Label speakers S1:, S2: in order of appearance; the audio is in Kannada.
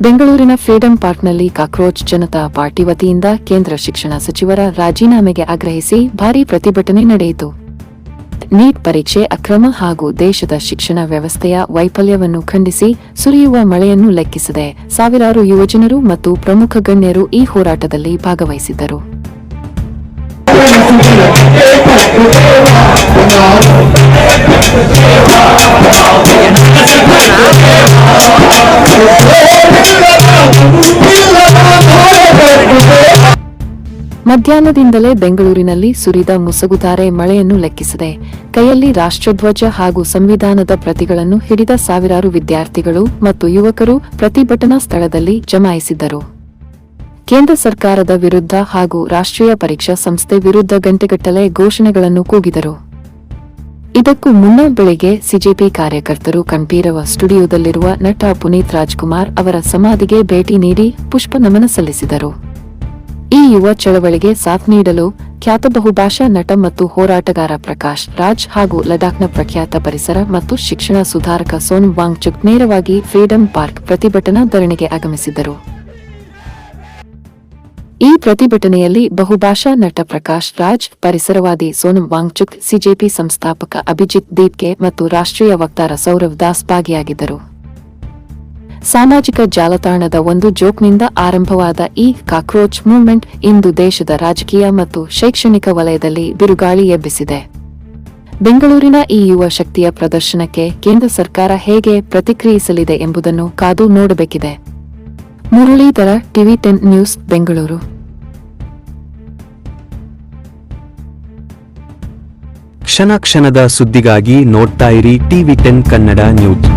S1: ಬೆಂಗಳೂರಿನ ಫ್ರೀಡಂ ಪಾರ್ಕ್ನಲ್ಲಿ ಕಾಕ್ರೋಚ್ ಜನತಾ ಪಾರ್ಟಿ ವತಿಯಿಂದ ಕೇಂದ್ರ ಶಿಕ್ಷಣ ಸಚಿವರ ರಾಜೀನಾಮೆಗೆ ಆಗ್ರಹಿಸಿ ಭಾರೀ ಪ್ರತಿಭಟನೆ ನಡೆಯಿತು. ನೀಟ್ ಪರೀಕ್ಷೆ ಅಕ್ರಮ ಹಾಗೂ ದೇಶದ ಶಿಕ್ಷಣ ವ್ಯವಸ್ಥೆಯ ವೈಫಲ್ಯವನ್ನು ಖಂಡಿಸಿ ಸುರಿಯುವ ಮಳೆಯನ್ನು ಲೆಕ್ಕಿಸದೆ ಸಾವಿರಾರು ಯುವಜನರು ಮತ್ತು ಪ್ರಮುಖ ಗಣ್ಯರು ಈ ಹೋರಾಟದಲ್ಲಿ ಭಾಗವಹಿಸಿದ್ದರು. ಮಧ್ಯಾಹ್ನದಿಂದಲೇ ಬೆಂಗಳೂರಿನಲ್ಲಿ ಸುರಿದ ಮುಸುಗುಧಾರೆ ಮಳೆಯನ್ನು ಲೆಕ್ಕಿಸದೆ ಕೈಯಲ್ಲಿ ರಾಷ್ಟ್ರಧ್ವಜ ಹಾಗೂ ಸಂವಿಧಾನದ ಪ್ರತಿಗಳನ್ನು ಹಿಡಿದ ಸಾವಿರಾರು ವಿದ್ಯಾರ್ಥಿಗಳು ಮತ್ತು ಯುವಕರು ಪ್ರತಿಭಟನಾ ಸ್ಥಳದಲ್ಲಿ ಜಮಾಯಿಸಿದ್ದರು. ಕೇಂದ್ರ ಸರ್ಕಾರದ ವಿರುದ್ಧ ಹಾಗೂ ರಾಷ್ಟ್ರೀಯ ಪರೀಕ್ಷಾ ಸಂಸ್ಥೆ ವಿರುದ್ಧ ಗಂಟೆಗಟ್ಟಲೆ ಘೋಷಣೆಗಳನ್ನು ಕೂಗಿದರು. ಇದಕ್ಕೂ ಮುನ್ನ ಬೆಳಿಗ್ಗೆ ಸಿಜೆಪಿ ಕಾರ್ಯಕರ್ತರು ಕಂಠೀರವ ಸ್ಟುಡಿಯೋದಲ್ಲಿರುವ ನಟ ಪುನೀತ್ ರಾಜ್ಕುಮಾರ್ ಅವರ ಸಮಾಧಿಗೆ ಭೇಟಿ ನೀಡಿ ಪುಷ್ಪ ನಮನ ಸಲ್ಲಿಸಿದರು. ಈ ಯುವ ಚಳವಳಿಗೆ ಸಾಥ್ ನೀಡಲು ಖ್ಯಾತ ಬಹುಭಾಷಾ ನಟ ಮತ್ತು ಹೋರಾಟಗಾರ ಪ್ರಕಾಶ್ ರಾಜ್ ಹಾಗೂ ಲಡಾಖ್ನ ಪ್ರಖ್ಯಾತ ಪರಿಸರ ಮತ್ತು ಶಿಕ್ಷಣ ಸುಧಾರಕ ಸೋನಂ ವಾಂಗ್ಚುಕ್ ನೇರವಾಗಿ ಫ್ರೀಡಂ ಪಾರ್ಕ್ ಪ್ರತಿಭಟನಾ ಧರಣಿಗೆ ಆಗಮಿಸಿದ್ದರು. ಈ ಪ್ರತಿಭಟನೆಯಲ್ಲಿ ಬಹುಭಾಷಾ ನಟ ಪ್ರಕಾಶ್ ರಾಜ್, ಪರಿಸರವಾದಿ ಸೋನಂ ವಾಂಗ್ಚುಕ್, ಸಿಜೆಪಿ ಸಂಸ್ಥಾಪಕ ಅಭಿಜಿತ್ ದೀಪ್ಕೆ ಮತ್ತು ರಾಷ್ಟ್ರೀಯ ವಕ್ತಾರ ಸೌರವ್ ದಾಸ್ ಭಾಗಿಯಾಗಿದ್ದರು. ಸಾಮಾಜಿಕ ಜಾಲತಾಣದ ಒಂದು ಜೋಕ್ನಿಂದ ಆರಂಭವಾದ ಈ ಕಾಕ್ರೋಚ್ ಮೂವ್ಮೆಂಟ್ ಇಂದು ದೇಶದ ರಾಜಕೀಯ ಮತ್ತು ಶೈಕ್ಷಣಿಕ ವಲಯದಲ್ಲಿ ಬಿರುಗಾಳಿ ಎಬ್ಬಿಸಿದೆ. ಬೆಂಗಳೂರಿನ ಈ ಯುವ ಶಕ್ತಿಯ ಪ್ರದರ್ಶನಕ್ಕೆ ಕೇಂದ್ರ ಸರ್ಕಾರ ಹೇಗೆ ಪ್ರತಿಕ್ರಿಯಿಸಲಿದೆ ಎಂಬುದನ್ನು ಕಾದು ನೋಡಬೇಕಿದೆ. ಮುರಳೀಧರ, ಟಿವಿ10 ನ್ಯೂಸ್, ಬೆಂಗಳೂರು.
S2: ಕ್ಷಣ ಕ್ಷಣದ ಸುದ್ದಿಗಾಗಿ ನೋಡ್ತಾ ಇರಿ ಟಿವಿ10 ಕನ್ನಡ ನ್ಯೂಸ್.